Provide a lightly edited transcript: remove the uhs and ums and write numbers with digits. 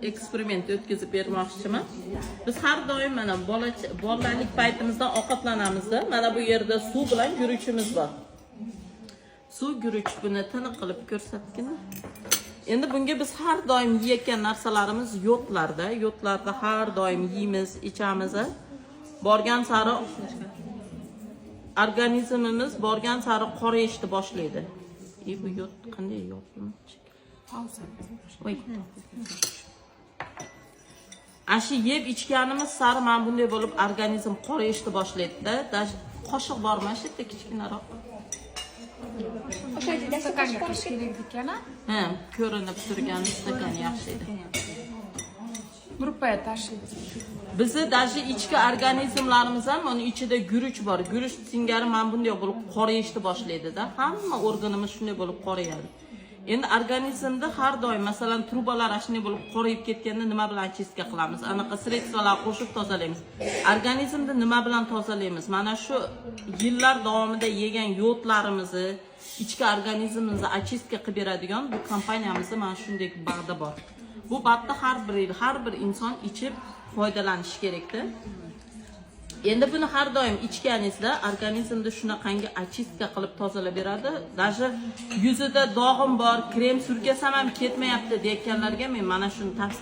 Eksperiment o'tkazib bermoqchiman. Biz har doim mana bolalik paytimizda ovqatlanamiz. Mana bu yerda suv bilan guruchimiz bor. Suv guruch buni tiniq qilib ko'rsatgan. Endi bunga biz har doim yeyotgan narsalarimiz yodlarda. Yodlarda har doim yeymiz, ichamiz. Borgan sari organizmimiz borgan sari qorayishni boshlaydi. Bu yod qanday yopilmoqchi? Voy. Ashi yeb ichganimiz sari men bunday bo'lib organizm qorayishni boshlaydi-da. Qoshiq bormi shu yerda kichkinaroq? Stakanga qo'shish kerak ekana. Ha, ko'rinib turgan stakan yaxshi edi. Gruppaga tashlaymiz. Bizni dashi ichki organizmlarimiz ham uni ichida guruch bor. Guruch singari men bunday bo'lib qorayishni boshlaydi-da. Hamma organimiz shunday bo'lib qorayadi. Endi organizmda har doim masalan trubalar shunday bo'lib qorayib ketganda nima bilan chistga qilamiz? Anaqa sredstvalar qo'shib tozalaymiz. Organizmni nima bilan tozalaymiz? Mana shu yillar davomida yegan yodlarimizni, ichki organizmimizni achistga qilib beradigan bu kompaniyamizda mana shunday bag'da bor. Bu bag'da har bir inson ichib foydalanishi kerakda. Endi buni har doim ichganingizda organizmda shunaqangi achistga qilib tozalab beradi. Даже yuzida dog'im bor, krem surkasam ham ketmayapti deyotganlarga men mana shuni tavsiya